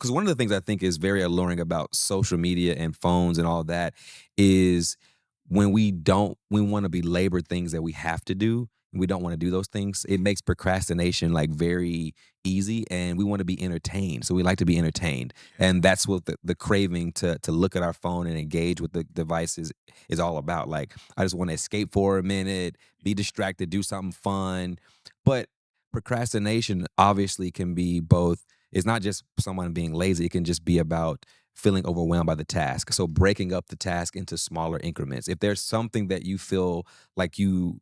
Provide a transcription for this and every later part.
because one of the things I think is very alluring about social media and phones and all that is when we want to belabor things that we have to do, and we don't want to do those things. It makes procrastination like very easy, and we want to be entertained. So we like to be entertained, and that's what the craving to look at our phone and engage with the devices is all about. Like I just want to escape for a minute, be distracted, do something fun, but procrastination obviously can be both. It's not just someone being lazy. It can just be about feeling overwhelmed by the task. So breaking up the task into smaller increments. If there's something that you feel like you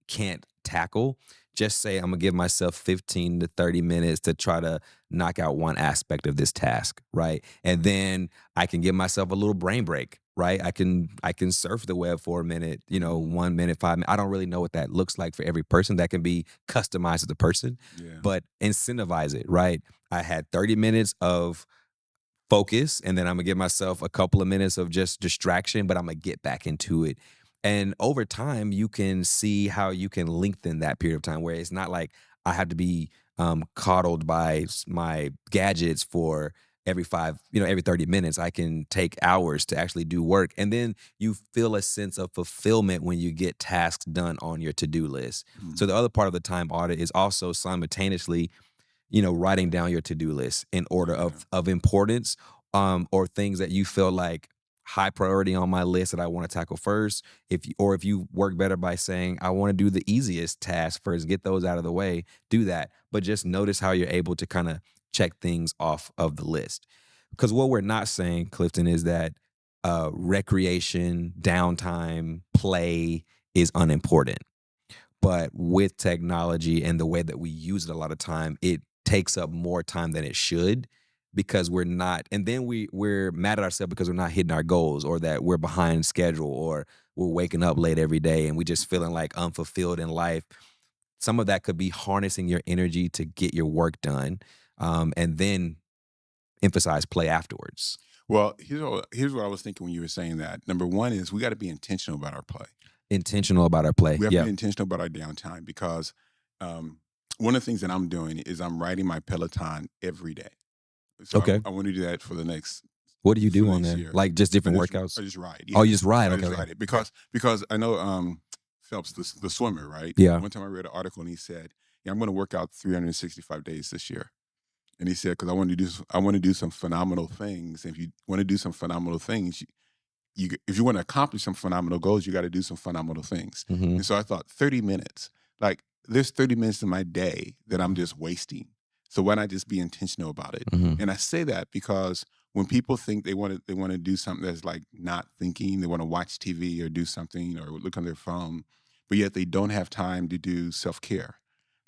can't tackle, just say, I'm gonna give myself 15 to 30 minutes to try to knock out one aspect of this task, right? And then I can give myself a little brain break, right? I can surf the web for a minute, 1 minute, 5 minutes. I don't really know what that looks like for every person. That can be customized to the person, Yeah. but incentivize it, right? I had 30 minutes of focus, and then I'm gonna give myself a couple of minutes of just distraction, but I'm gonna get back into it. And over time, you can see how you can lengthen that period of time where it's not like I have to be coddled by my gadgets for every 30 minutes. I can take hours to actually do work. And then you feel a sense of fulfillment when you get tasks done on your to-do list. So Mhm. the other part of the time audit is also simultaneously writing down your to-do list in order Yeah. of importance, or things that you feel like high priority on my list that I want to tackle first. If you work better by saying, I want to do the easiest task first, get those out of the way, do that. But just notice how you're able to kind of check things off of the list. Because what we're not saying, Clifton, is that recreation, downtime, play is unimportant. But with technology and the way that we use it a lot of time, it takes up more time than it should because we're not, and then we're mad at ourselves because we're not hitting our goals, or that we're behind schedule, or we're waking up late every day and we just feeling like unfulfilled in life. Some of that could be harnessing your energy to get your work done, and then emphasize play afterwards. Well, here's what I was thinking when you were saying that. Number one is we got to be intentional about our play. Intentional about our play. We have to Yeah. be intentional about our downtime because um, one of the things that I'm doing is I'm riding my Peloton every day. So Okay. I want to do that for the next What do you for do the on next there? year. Like just I different just workouts? I just ride. Oh, Yeah, you just ride. I Okay. just Okay. ride it because I know Phelps, the swimmer, right? Yeah. One time I read an article and he said, "Yeah, I'm going to work out 365 days this year." And he said, "Because I want to do some phenomenal things. If you want to do some phenomenal things, if you want to accomplish some phenomenal goals, you got to do some phenomenal things." Hmm. And so I thought 30 minutes, like there's 30 minutes in my day that I'm just wasting. So why not just be intentional about it? Hmm. And I say that because when people think they want to do something that's like not thinking, they want to watch TV or do something or look on their phone, but yet they don't have time to do self-care.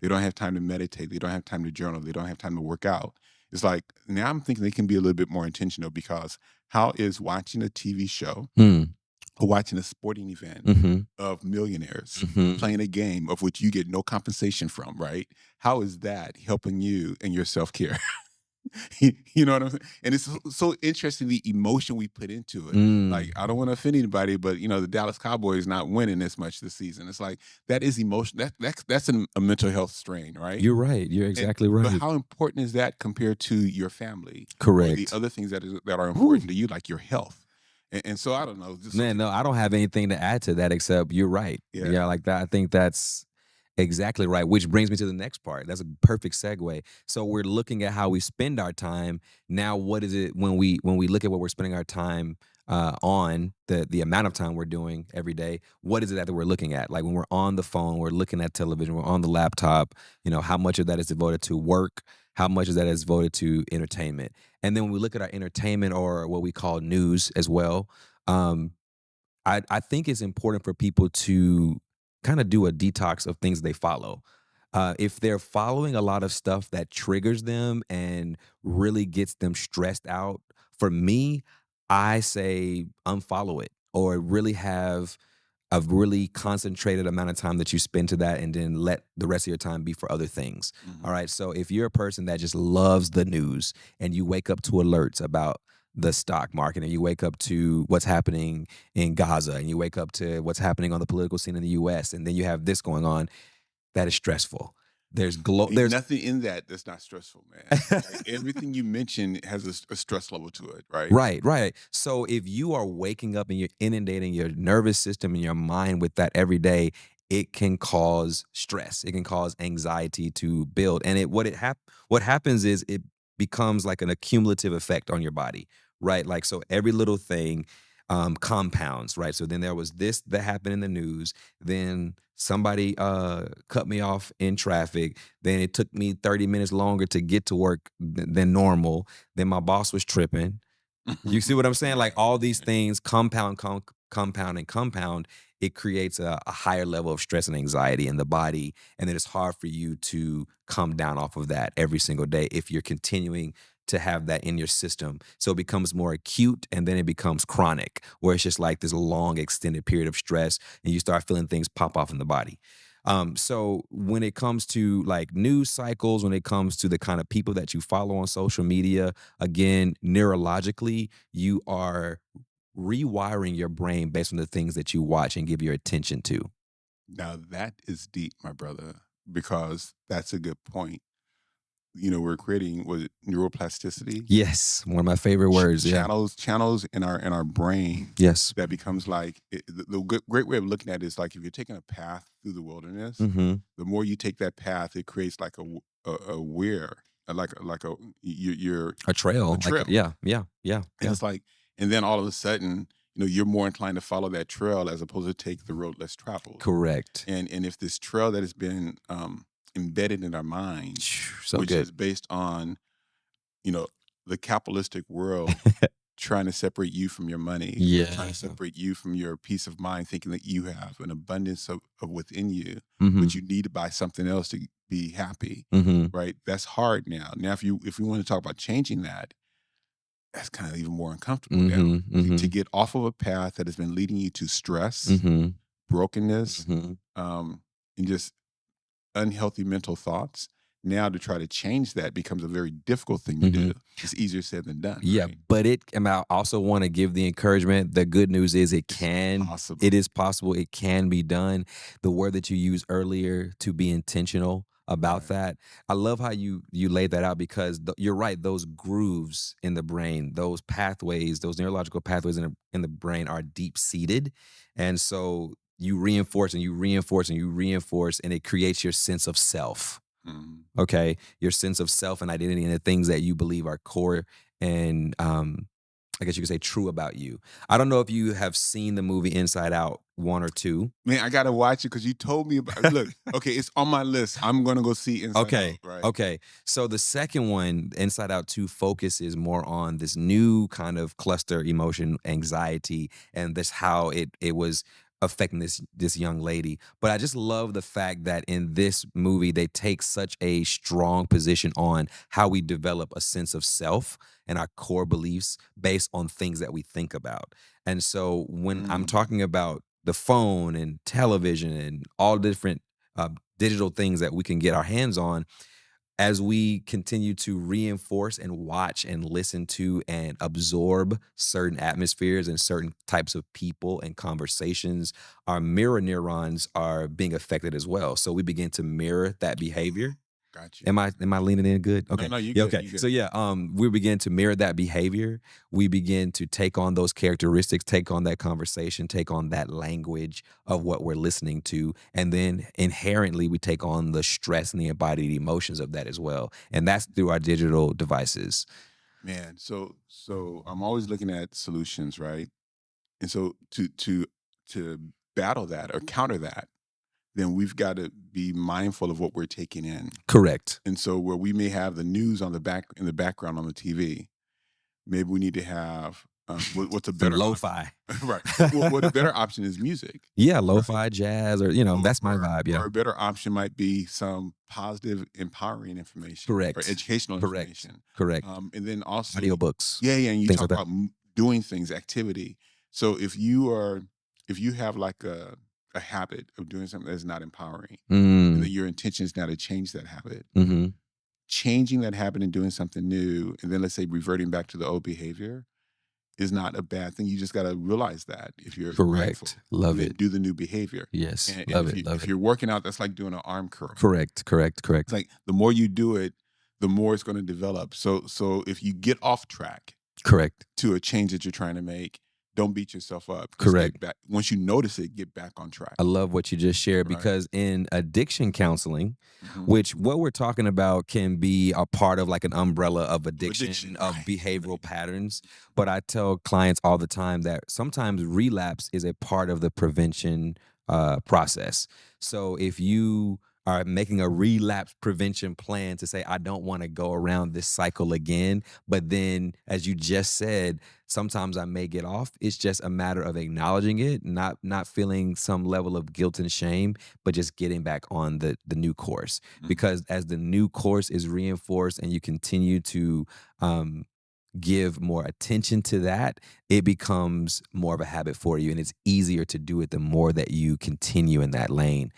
They don't have time to meditate. They don't have time to journal. They don't have time to work out. It's like now I'm thinking they can be a little bit more intentional because how is watching a TV show Mm. or watching a sporting event Mhm. of millionaires Mhm. playing a game of which you get no compensation from, right? How is that helping you in your self care? You know what I'm saying? And it's so interesting the emotion we put into it. Like, Mm. I don't want to offend anybody, but the Dallas Cowboys not winning this much this season. It's like that is emotion. That's a mental health strain, right? You're right. You're And exactly but right. how important is that compared to your family or the Correct. other things that are Woo. important to you, like your health? And so I don't know, just Man, something. no, I don't have anything to add to that except you're right. Yeah, Yeah, like that. I think that's exactly right, which brings me to the next part. That's a perfect segue. So we're looking at how we spend our time. Now, what is it when we look at what we're spending our time on, the amount of time we're doing every day? What is it that we're looking at? Like when we're on the phone, we're looking at television, we're on the laptop. How much of that is devoted to work? How much of that is devoted to entertainment? And then when we look at our entertainment, or what we call news as well, um, I think it's important for people to kind of do a detox of things they follow. If they're following a lot of stuff that triggers them and really gets them stressed out, for me, I say unfollow it, or really have a really concentrated amount of time that you spend to that, and then let the rest of your time be for other things. All mhm, right. So if you're a person that just loves the news and you wake up to alerts about the stock market, and you wake up to what's happening in Gaza, and you wake up to what's happening on the political scene in the US, and then you have this going on, that is stressful. Ain't there's nothing in that that's not stressful, man. Like everything you mentioned has a stress level to it, right? Right, right. So if you are waking up and you're inundating your nervous system and your mind with that every day, it can cause stress. It can cause anxiety to build. And what happens is it becomes like an accumulative effect on your body, right? Like so every little thing compounds, right? So then there was this that happened in the news, then somebody cut me off in traffic, then it took me 30 minutes longer to get to work than normal, then my boss was tripping. You see what I'm saying? Like Right, all these right. things compound and compound. It creates a higher level of stress and anxiety in the body. And then it's hard for you to come down off of that every single day if you're continuing to have that in your system. So it becomes more acute and then it becomes chronic, where it's just like this long, extended period of stress and you start feeling things pop off in the body. So when it comes to like news cycles, when it comes to the kind of people that you follow on social media, again, neurologically, you are rewiring your brain based on the things that you watch and give your attention to. Now that is deep, my brother, because that's a good point. We're creating was it neuroplasticity? Yes, one of my favorite words. Yeah. Channels in our brain Yes. that becomes like great way of looking at it is like if you're taking a path through the wilderness, Hmm. the more you take that path, it creates like a weir, like a you're A a trail. Like, trail, yeah, yeah, yeah, and yeah. it's like, and then all of a sudden, you're more inclined to follow that trail as opposed to take the road less traveled. Correct. And if this trail that has been embedded in our minds, So which good. is based on you know the capitalistic world trying to separate you from your money, or trying Yeah. to separate you from your peace of mind, thinking that you have an abundance of within you, Hmm. but you need to buy something else to be happy, Hmm. right? That's hard now. Now, if you want to talk about changing that, that's kind of even more uncomfortable now. Hmm. To Hmm. get off of a path that has been leading you to stress, Hmm. brokenness, Hmm. um, and just unhealthy mental thoughts. Now to try to change that becomes a very difficult thing to do. Hmm. It's easier said than done, Yeah, right? but and I also want to give the encouragement. The good news is It's it possible. is possible, it can be done. The word that you used earlier, to be intentional about Right. that. I love how you laid that out because you're right. Those grooves in the brain, those pathways, those neurological pathways in the brain are deep seated, and so you reinforce and you reinforce and you reinforce, and it creates your sense of self. Mhm. Okay, your sense of self and identity and the things that you believe are core and I guess you could say true about you. I don't know if you have seen the movie Inside Out 1 or 2. Man, I gotta watch it because you told me about. Look, okay, it's on my list. I'm gonna go see Inside Out. Okay. Right. Okay. So the second one, Inside Out 2, focuses more on this new kind of cluster emotion, anxiety, and this how it was affecting this young lady. But I just love the fact that in this movie they take such a strong position on how we develop a sense of self and our core beliefs based on things that we think about. And so when I'm Mm, talking about the phone and television and all different uh, digital things that we can get our hands on, as we continue to reinforce and watch and listen to and absorb certain atmospheres and certain types of people and conversations, our mirror neurons are being affected as well. So we begin to mirror that behavior. got you. Am I leaning in good? No, Okay. no, you Yeah, good. okay. You So good. yeah, we begin to mirror that behavior. We begin to take on those characteristics, take on that conversation, take on that language of what we're listening to, and then inherently we take on the stress and the embodied emotions of that as well. And that's through our digital devices. Man, so I'm always looking at solutions, right? And so to battle that or counter that, then we've got to be mindful of what we're taking in. Correct. And so where we may have the news on the back in the background on the TV, maybe we need to have what's a Some better option, lo-fi. right? What a better option is music, Yeah, right? lo-fi jazz or that's my vibe. Yeah. Or a better option might be some positive, empowering information or Correct. educational Correct. information, Correct. and then also, Audiobooks, yeah, yeah. And you things like talk that. about doing things, activity. So if you have like a habit of doing something that's not empowering, and Mm, that your intention is now to change that habit, mhm. changing that habit and doing something new, and then let's say reverting back to the old behavior, is not a bad thing. You just got to realize that if you're mindful, Correct. and Love then it. do the new behavior. Yes. And Love it. Love if it. you're working out, that's like doing an arm curl. Correct. Correct. It's Correct. like the more you do it, the more it's going to develop. So if you get off track Correct. to a change that you're trying to make, don't beat yourself up. Just Correct. get back. Once you notice it, get back on track. I love what you just shared Right. because in addiction counseling, Mhm. which what we're talking about can be a part of like an umbrella of Addiction, addiction, of right, behavioral right. patterns. But I tell clients all the time that sometimes relapse is a part of the prevention process. So if you are making a relapse prevention plan to say, I don't want to go around this cycle again, but then, as you just said, sometimes I may get off. It's just a matter of acknowledging it, not feeling some level of guilt and shame, but just getting back on the new course. Mhm. Because as the new course is reinforced and you continue to um, give more attention to that, it becomes more of a habit for you, and it's easier to do it the more that you continue in that lane.